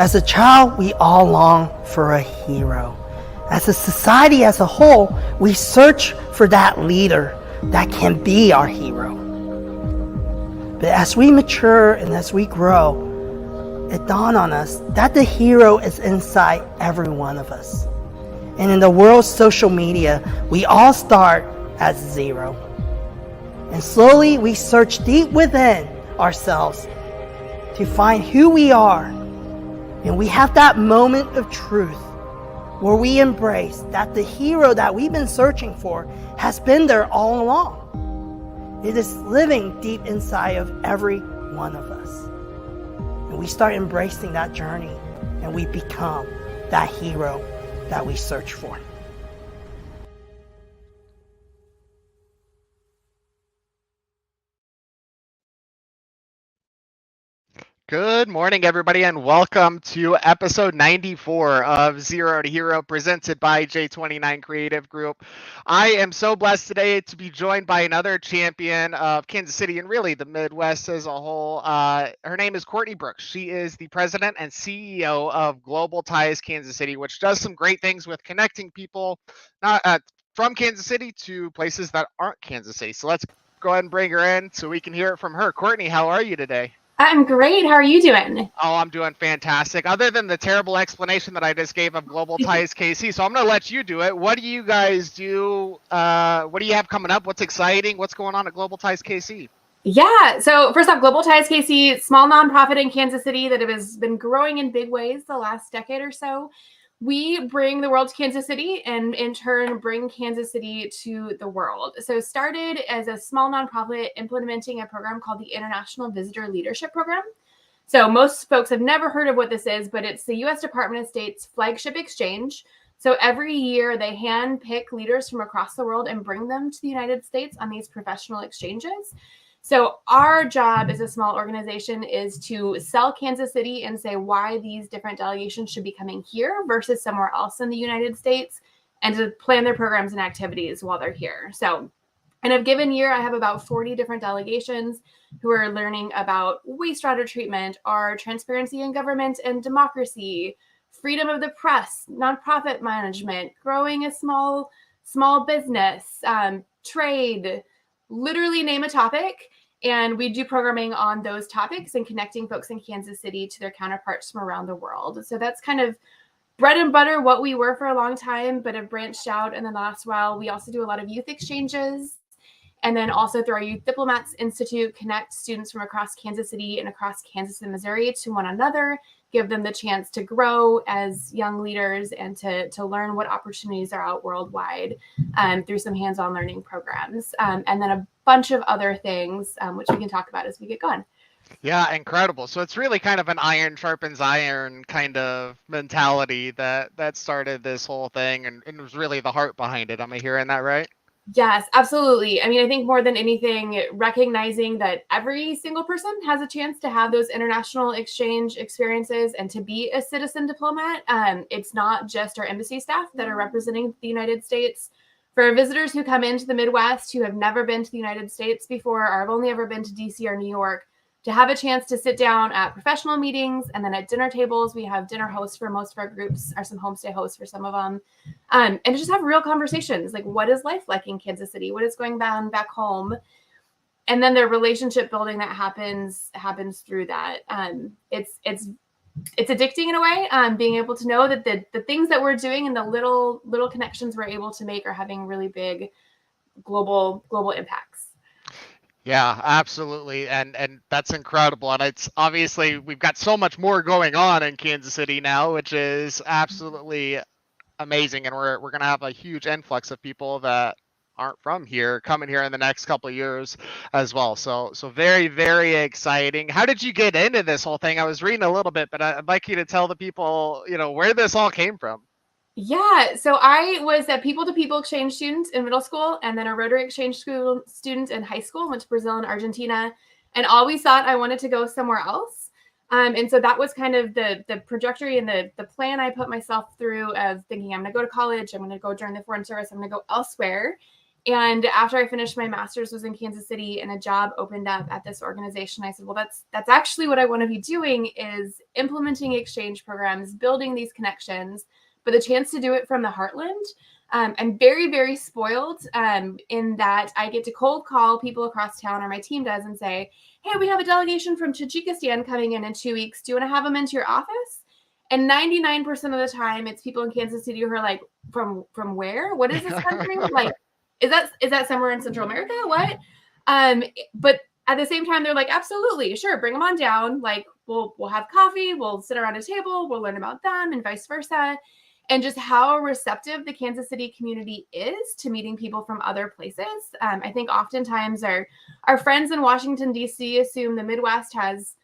As a child, we all long for a hero. As a society as a whole, we search for that leader that can be our hero. But as we mature and as we grow, it dawned on us that the hero is inside every one of us. And in the world's social media, we all start at zero. And slowly we search deep within ourselves to find who we are. And we have that moment of truth where we embrace that the hero that we've been searching for has been there all along. It is living deep inside of every one of us. And we start embracing that journey and we become that hero that we search for. Good morning, everybody, and welcome to episode 94 of Zero to Hero, presented by J29 Creative Group. I am so blessed today to be joined by another champion of Kansas City and really the Midwest as a whole. Her name is Courtney Brooks. She is the president and CEO of Global Ties Kansas City, which does some great things with connecting people from Kansas City to places that aren't Kansas City. So let's go ahead and bring her in so we can hear it from her. Courtney, how are you today? I'm great. How are you doing? Oh, I'm doing fantastic. Other than the terrible explanation that I just gave of Global Ties KC, so I'm going to let you do it. What do you guys do? What do you have coming up? What's exciting? What's going on at Global Ties KC? Yeah. So first off, Global Ties KC, small nonprofit in Kansas City that has been growing in big ways the last decade or so. We bring the world to Kansas City and in turn bring Kansas City to the world. So started as a small nonprofit implementing a program called the International Visitor Leadership Program. So most folks have never heard of what this is, but it's the U.S. Department of State's flagship exchange. So every year they hand pick leaders from across the world and bring them to the United States on these professional exchanges. So our job as a small organization is to sell Kansas City and say why these different delegations should be coming here versus somewhere else in the United States, and to plan their programs and activities while they're here. So in a given year, I have about 40 different delegations who are learning about wastewater treatment, our transparency in government and democracy, freedom of the press, nonprofit management, growing a small business, trade, literally name a topic. And we do programming on those topics and connecting folks in Kansas City to their counterparts from around the world. So that's kind of bread and butter, what we were for a long time, but have branched out in the last while. We also do a lot of youth exchanges. And then also through our Youth Diplomats Institute, connect students from across Kansas City and across Kansas and Missouri to one another, give them the chance to grow as young leaders and to learn what opportunities are out worldwide through some hands-on learning programs. And then a bunch of other things, which we can talk about as we get going. Yeah, incredible. So it's really kind of an iron sharpens iron kind of mentality that started this whole thing, and it was really the heart behind it. Am I hearing that right? Yes, absolutely. I mean, I think more than anything, recognizing that every single person has a chance to have those international exchange experiences and to be a citizen diplomat. It's not just our embassy staff that are representing the United States. For visitors who come into the Midwest who have never been to the United States before or have only ever been to DC or New York, to have a chance to sit down at professional meetings and then at dinner tables. We have dinner hosts for most of our groups, or some homestay hosts for some of them, and to just have real conversations like, what is life like in Kansas City? What is going on back home? And then the relationship building that happens through that. It's addicting in a way, being able to know that the things that we're doing and the little connections we're able to make are having really big global impacts. Yeah, absolutely. And that's incredible. And it's obviously we've got so much more going on in Kansas City now, which is absolutely amazing. And we're going to have a huge influx of people that aren't from here coming here in the next couple of years as well. So very, very exciting. How did you get into this whole thing? I was reading a little bit, but I'd like you to tell the people, where this all came from. Yeah, so I was a people-to-people exchange student in middle school and then a Rotary exchange school student in high school, went to Brazil and Argentina, and always thought I wanted to go somewhere else. And so that was kind of the trajectory and the plan I put myself through of thinking I'm going to go to college, I'm going to go join the Foreign Service, I'm going to go elsewhere. And after I finished my master's was in Kansas City and a job opened up at this organization, I said, well, that's actually what I want to be doing, is implementing exchange programs, building these connections, but the chance to do it from the heartland. I'm very, very spoiled in that I get to cold call people across town, or my team does, and say, hey, we have a delegation from Tajikistan coming in 2 weeks. Do you want to have them into your office? And 99% of the time, it's people in Kansas City who are like, from where? What is this country? Like, is that somewhere in Central America? What? But at the same time, they're like, absolutely, sure, bring them on down. Like, we'll have coffee, we'll sit around a table, we'll learn about them, and vice versa. And just how receptive the Kansas City community is to meeting people from other places. I think oftentimes our friends in Washington, D.C. assume the Midwest has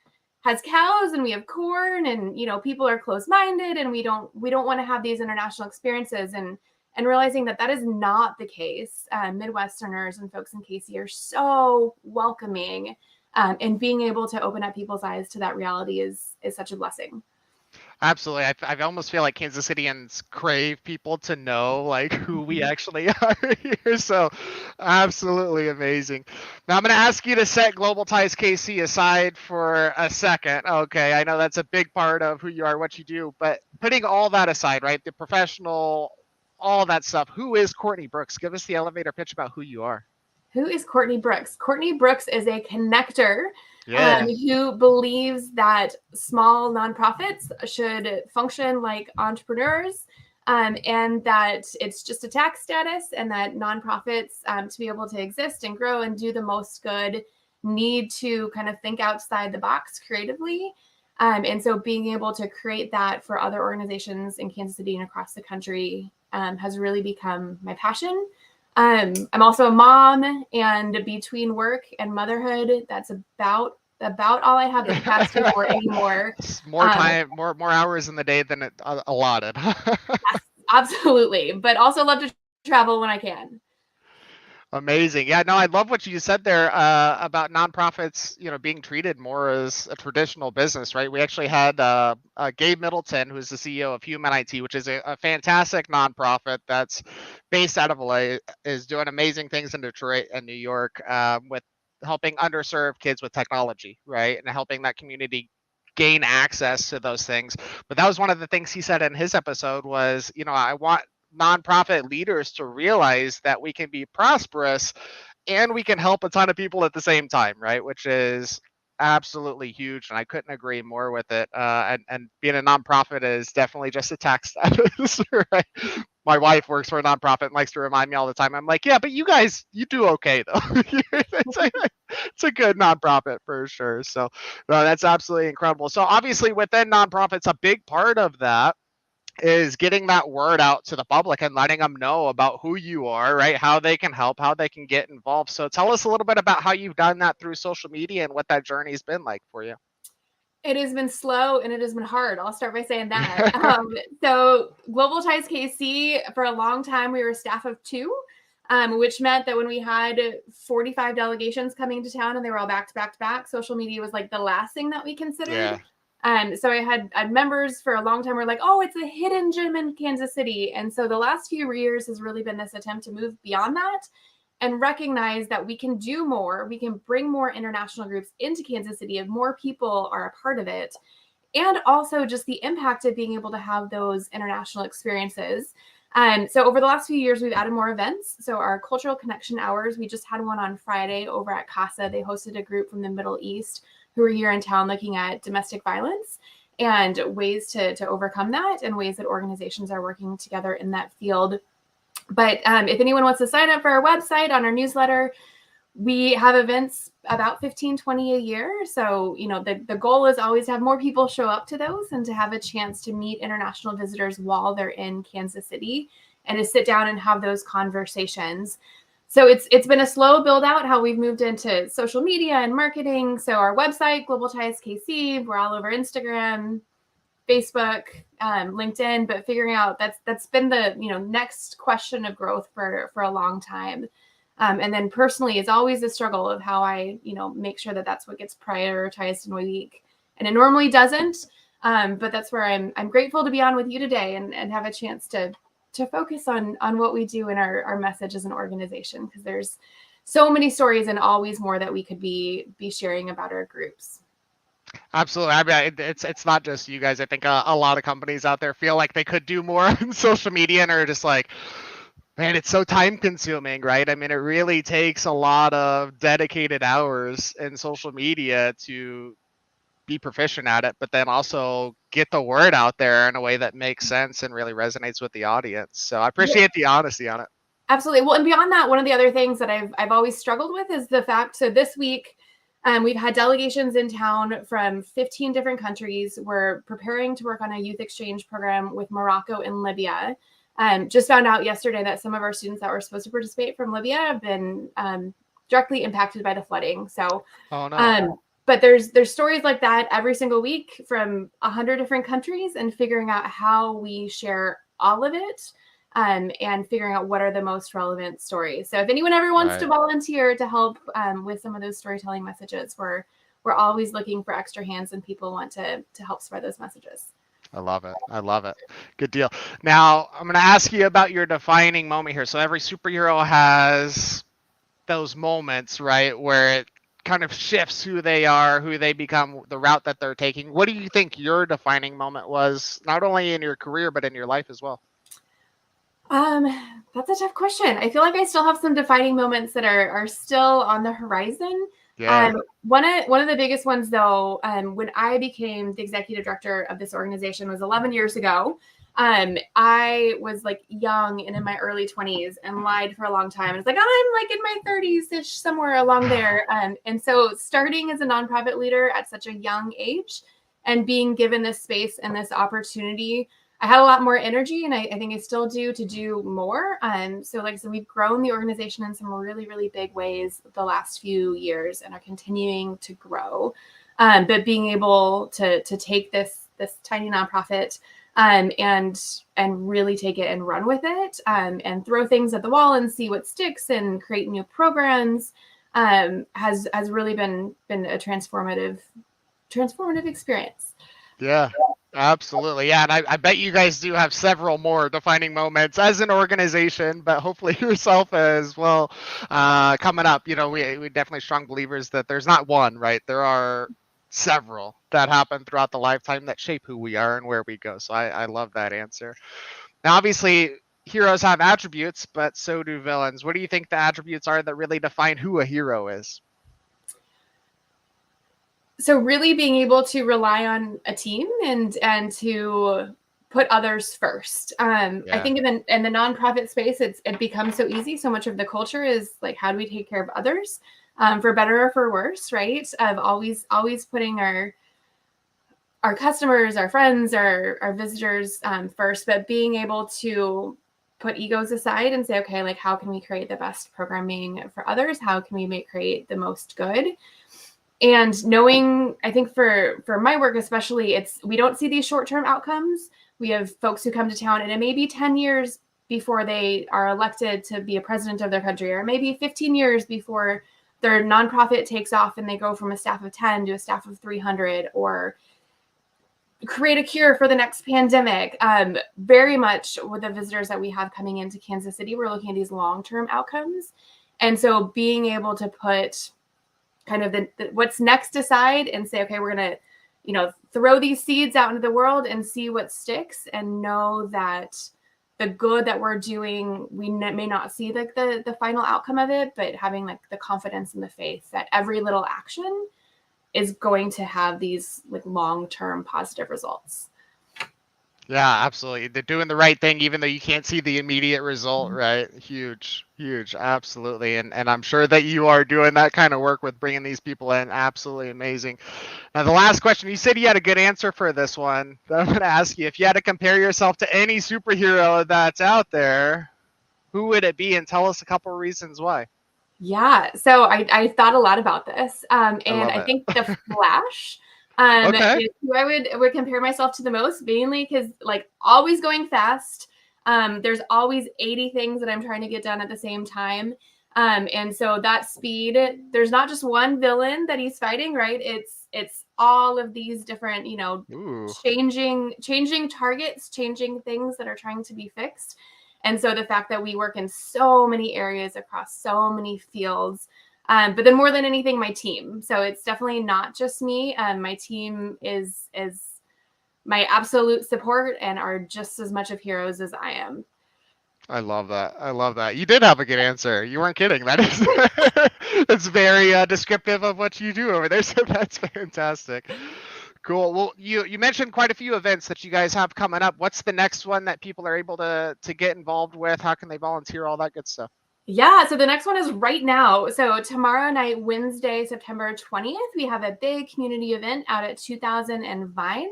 cows and we have corn, and people are closed-minded, and we don't want to have these international experiences, and realizing that is not the case. Midwesterners and folks in KC are so welcoming, and being able to open up people's eyes to that reality is such a blessing. Absolutely. I almost feel like Kansas Cityans crave people to know like who we actually are here. So absolutely amazing. Now I'm going to ask you to set Global Ties KC aside for a second. Okay. I know that's a big part of who you are, what you do, but putting all that aside, right? The professional, all that stuff. Who is Courtney Brooks? Give us the elevator pitch about who you are. Who is Courtney Brooks? Courtney Brooks is a connector who believes that small nonprofits should function like entrepreneurs, and that it's just a tax status, and that nonprofits, to be able to exist and grow and do the most good, need to kind of think outside the box creatively. And so being able to create that for other organizations in Kansas City and across the country has really become my passion. I'm also a mom, and between work and motherhood, that's about all I have the capacity for anymore. More time, more hours in the day than allotted. Yes, absolutely, but also love to travel when I can. Amazing. Yeah, no, I love what you said there about nonprofits, being treated more as a traditional business, right? We actually had Gabe Middleton, who's the CEO of Human IT, which is a fantastic nonprofit that's based out of LA, is doing amazing things in Detroit and New York with helping underserved kids with technology, right? And helping that community gain access to those things. But that was one of the things he said in his episode was, I want nonprofit leaders to realize that we can be prosperous and we can help a ton of people at the same time, right? Which is absolutely huge, and I couldn't agree more with it. And being a nonprofit is definitely just a tax status, right? My wife works for a nonprofit and likes to remind me all the time. I'm like, yeah, but you do okay though. It's a good nonprofit for sure. So no, that's absolutely incredible. So obviously within nonprofits, a big part of that is getting that word out to the public and letting them know about who you are, right? How they can help, how they can get involved. So tell us a little bit about how you've done that through social media and what that journey's been like for you. It has been slow and it has been hard. I'll start by saying that. So Global Ties KC, for a long time, we were a staff of 2, which meant that when we had 45 delegations coming to town and they were all back to back to back, social media was like the last thing that we considered. Yeah. So I had members for a long time were like, oh, it's a hidden gem in Kansas City. And so the last few years has really been this attempt to move beyond that and recognize that we can do more. We can bring more international groups into Kansas City if more people are a part of it. And also just the impact of being able to have those international experiences. So over the last few years, we've added more events. So our cultural connection hours, we just had one on Friday over at CASA. They hosted a group from the Middle East who are here in town looking at domestic violence and ways to overcome that, and ways that organizations are working together in that field. But if anyone wants to sign up for our website, on our newsletter, we have events about 15, 20 a year. So, the goal is always to have more people show up to those and to have a chance to meet international visitors while they're in Kansas City and to sit down and have those conversations. So it's been a slow build out how we've moved into social media and marketing. So our website, Global Ties KC, we're all over Instagram, Facebook, LinkedIn, but figuring out that's been the next question of growth for a long time. And then personally, it's always a struggle of how I make sure that that's what gets prioritized in my week, and it normally doesn't. But that's where I'm grateful to be on with you today and have a chance to focus on what we do in our message as an organization, because there's so many stories and always more that we could be sharing about our groups. Absolutely. I mean, it's not just you guys. I think a lot of companies out there feel like they could do more on social media and are just like, man, it's so time consuming, right? I mean, it really takes a lot of dedicated hours in social media to be proficient at it, but then also get the word out there in a way that makes sense and really resonates with the audience. So I appreciate the honesty on it. Absolutely. Well, and beyond that, one of the other things that I've always struggled with is the fact, so this week, we've had delegations in town from 15 different countries. We're preparing to work on a youth exchange program with Morocco and Libya. Just found out yesterday that some of our students that were supposed to participate from Libya have been directly impacted by the flooding. So, oh, no. But there's stories like that every single week from 100 different countries, and figuring out how we share all of it. And figuring out what are the most relevant stories. So if anyone ever wants to volunteer to help with some of those storytelling messages, we're always looking for extra hands and people want to help spread those messages. I love it. I love it. Good deal. Now, I'm going to ask you about your defining moment here. So every superhero has those moments, right, where it kind of shifts who they are, who they become, the route that they're taking. What do you think your defining moment was, not only in your career, but in your life as well? That's a tough question. I feel like I still have some defining moments that are still on the horizon. Yeah. One of the biggest ones, though, when I became the executive director of this organization was 11 years ago. I was like young and in my early 20s and lied for a long time. I was like, I'm like in my 30s-ish, somewhere along there. And so starting as a nonprofit leader at such a young age and being given this space and this opportunity, I had a lot more energy, and I think I still do, to do more. So like I said, we've grown the organization in some really, really big ways the last few years and are continuing to grow. But being able to take this tiny nonprofit and really take it and run with it, and throw things at the wall and see what sticks and create new programs has really been a transformative experience. Yeah. Absolutely. Yeah. And I bet you guys do have several more defining moments as an organization, but hopefully yourself as well coming up. You know, we definitely strong believers that there's not one, right? There are several that happen throughout the lifetime that shape who we are and where we go. So I love that answer. Now, obviously, heroes have attributes, but so do villains. What do you think the attributes are that really define who a hero is? So really being able to rely on a team and to put others first. I think in the nonprofit space, it becomes so easy. So much of the culture is like, how do we take care of others, for better or for worse, right? Of always putting our customers, our friends, our visitors first, but being able to put egos aside and say, okay, like how can we create the best programming for others? How can we create the most good? And knowing, I think for my work especially, we don't see these short-term outcomes. We have folks who come to town and it may be 10 years before they are elected to be a president of their country, or maybe 15 years before their nonprofit takes off and they go from a staff of 10 to a staff of 300, or create a cure for the next pandemic. Very much with the visitors that we have coming into Kansas City, we're looking at these long-term outcomes. And so being able to put kind of the what's next aside and say, okay, we're going to, throw these seeds out into the world and see what sticks, and know that the good that we're doing, we may not see like the final outcome of it, but having like the confidence and the faith that every little action is going to have these like long-term positive results. Yeah, absolutely. They're doing the right thing, even though you can't see the immediate result, right? Huge. Absolutely. And I'm sure that you are doing that kind of work with bringing these people in. Absolutely amazing. Now, the last question, you said you had a good answer for this one. I'm going to ask you, if you had to compare yourself to any superhero that's out there, who would it be? And tell us a couple of reasons why. Yeah. So I thought a lot about this. And I think the Flash Okay. is who I would compare myself to the most, mainly because like always going fast. There's always 80 things that I'm trying to get done at the same time. And so that speed, there's not just one villain that he's fighting, right? It's all of these different, changing targets, changing things that are trying to be fixed. And so the fact that we work in so many areas across so many fields, but then more than anything, my team. So it's definitely not just me. My team is my absolute support and are just as much of heroes as I am. I love that. I love that. You did have a good answer. You weren't kidding. That is it's very descriptive of what you do over there. So that's fantastic. Cool. Well, you mentioned quite a few events that you guys have coming up. What's the next one that people are able to get involved with? How can they volunteer? All that good stuff. Yeah, so the next one is right now. So tomorrow night, Wednesday, September 20th, we have a big community event out at 2000 and Vine.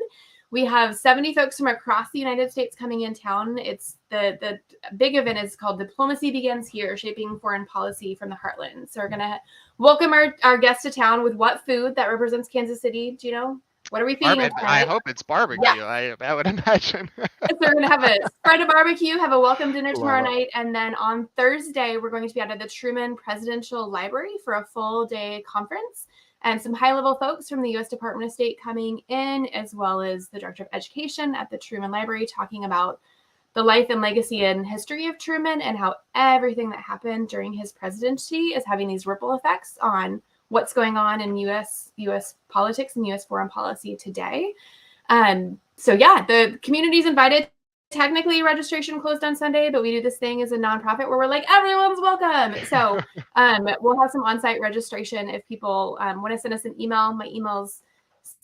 We have 70 folks from across the United States coming in town. It's the big event is called Diplomacy Begins Here, Shaping Foreign Policy from the Heartland. So we're going to welcome our guests to town with what food that represents Kansas City. Do you know? What are we feeding them tonight? I hope it's barbecue. Yeah. I would imagine. So we're going to have a spread of barbecue, have a welcome dinner tomorrow night. And then on Thursday, we're going to be out at the Truman Presidential Library for a full day conference. And some high-level folks from the U.S. Department of State coming in, as well as the Director of Education at the Truman Library, talking about the life and legacy and history of Truman and how everything that happened during his presidency is having these ripple effects on what's going on in U.S. politics and U.S. foreign policy today. So yeah, the community's invited. Technically, registration closed on Sunday, but we do this thing as a nonprofit where we're like, everyone's welcome. So we'll have some on-site registration if people want to send us an email. My email's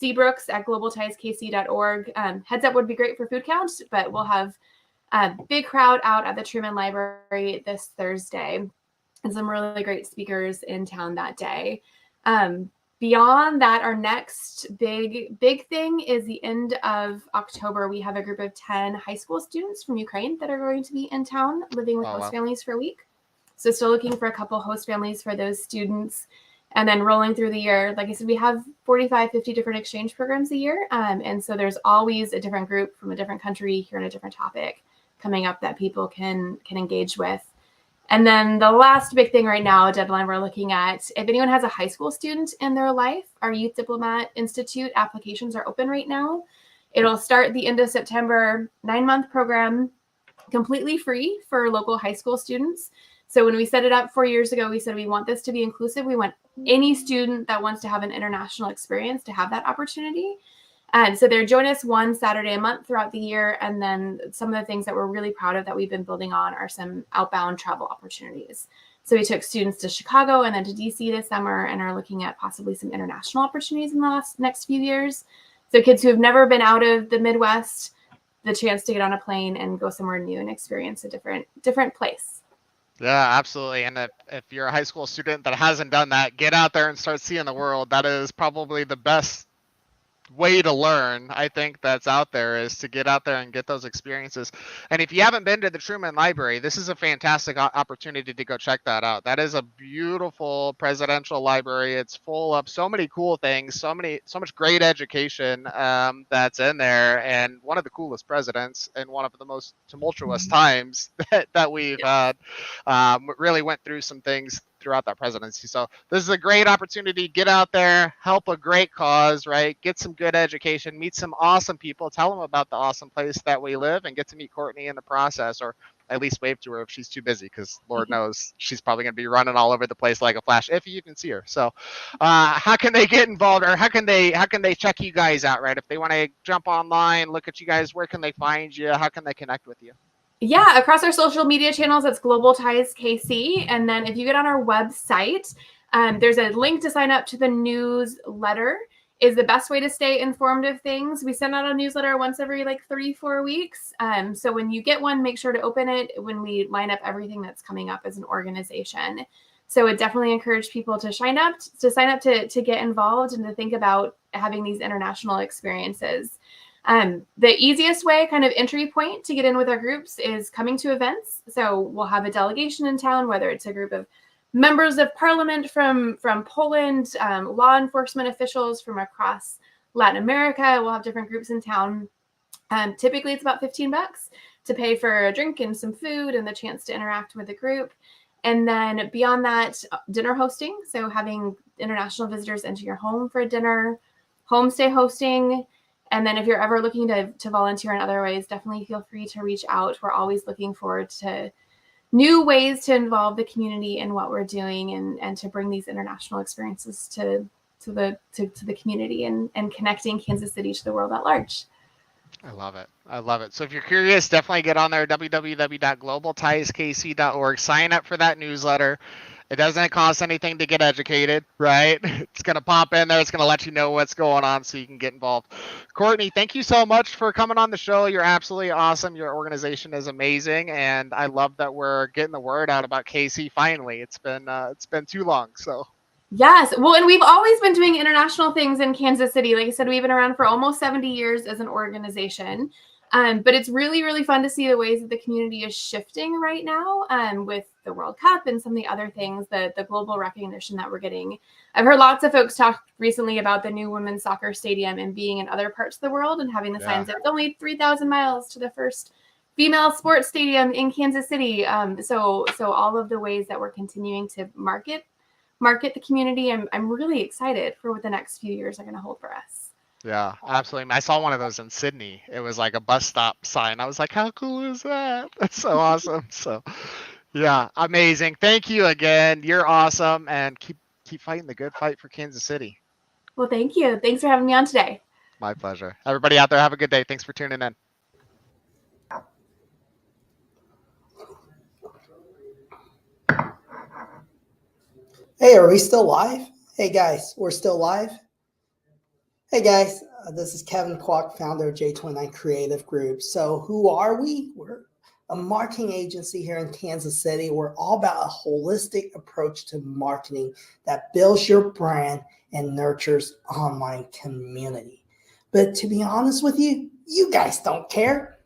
cbrooks@globaltieskc.org. Heads up would be great for food count, but we'll have a big crowd out at the Truman Library this Thursday and some really great speakers in town that day. Beyond that, our next big thing is the end of October. We have a group of 10 high school students from Ukraine that are going to be in town living with host families for a week. So still looking for a couple host families for those students. And then rolling through the year, like I said, we have 45, 50 different exchange programs a year. And so there's always a different group from a different country here on a different topic coming up that people can engage with. And then the last big thing right now, a deadline we're looking at, if anyone has a high school student in their life, our Youth Diplomat Institute applications are open right now. It'll start the end of September, 9-month program, completely free for local high school students. So when we set it up 4 years ago, we said we want this to be inclusive. We want any student that wants to have an international experience to have that opportunity. And so they're join us one Saturday a month throughout the year. And then some of the things that we're really proud of that we've been building on are some outbound travel opportunities. So we took students to Chicago and then to DC this summer and are looking at possibly some international opportunities in the next few years. So kids who have never been out of the Midwest, the chance to get on a plane and go somewhere new and experience a different place. Yeah, absolutely. And if you're a high school student that hasn't done that, get out there and start seeing the world. That is probably the best way to learn, I think, that's out there, is to get out there and get those experiences. And if you haven't been to the Truman Library, this is a fantastic opportunity to go check that out. That is a beautiful presidential library. It's full of so many cool things, so much great education that's in there, and one of the coolest presidents in one of the most tumultuous times that we've had. Really went through some things throughout that presidency. So this is a great opportunity. Get out there, help a great cause, right? Get some good education, meet some awesome people, tell them about the awesome place that we live, and get to meet Courtney in the process, or at least wave to her if she's too busy, because Lord knows she's probably going to be running all over the place like a flash if you even see her. So how can they get involved, or how can they check you guys out, right? If they want to jump online, look at you guys, where can they find you? How can they connect with you? Yeah, across our social media channels, it's Global Ties KC. And then if you get on our website, there's a link to sign up to the newsletter. Is the best way to stay informed of things. We send out a newsletter once every 3-4 weeks. So when you get one, make sure to open it when we line up everything that's coming up as an organization. So it definitely encourage people to sign up to get involved and to think about having these international experiences. The easiest way, kind of entry point to get in with our groups, is coming to events. So we'll have a delegation in town, whether it's a group of members of parliament from Poland, law enforcement officials from across Latin America. We'll have different groups in town. Typically it's about $15 to pay for a drink and some food and the chance to interact with the group. And then beyond that, dinner hosting. So having international visitors into your home for a dinner, homestay hosting. And then if you're ever looking to volunteer in other ways, definitely feel free to reach out. We're always looking forward to new ways to involve the community in what we're doing and to bring these international experiences to the community and connecting Kansas City to the world at large. I love it. I love it. So if you're curious, definitely get on there, www.globaltieskc.org. Sign up for that newsletter. It doesn't cost anything to get educated, right? It's going to pop in there. It's going to let you know what's going on so you can get involved. Courtney, thank you so much for coming on the show. You're absolutely awesome. Your organization is amazing. And I love that we're getting the word out about KC finally. It's been too long. So. Yes. Well, and we've always been doing international things in Kansas City. Like I said, we've been around for almost 70 years as an organization. But it's really, really fun to see the ways that the community is shifting right now with the World Cup and some of the other things, the global recognition that we're getting. I've heard lots of folks talk recently about the new women's soccer stadium and being in other parts of the world and having the signs that it's only 3,000 miles to the first female sports stadium in Kansas City. So all of the ways that we're continuing to market the community, I'm really excited for what the next few years are going to hold for us. Yeah, absolutely. I saw one of those in Sydney. It was like a bus stop sign. I was like, how cool is that? That's so awesome. So, yeah, amazing. Thank you again. You're awesome. And keep fighting the good fight for Kansas City. Well, thank you. Thanks for having me on today. My pleasure. Everybody out there, have a good day. Thanks for tuning in. Hey, are we still live? Hey, guys, we're still live. Hey guys, this is Kevin Kwok, founder of J29 Creative Group. So who are we? We're a marketing agency here in Kansas City. We're all about a holistic approach to marketing that builds your brand and nurtures online community. But to be honest with you, you guys don't care.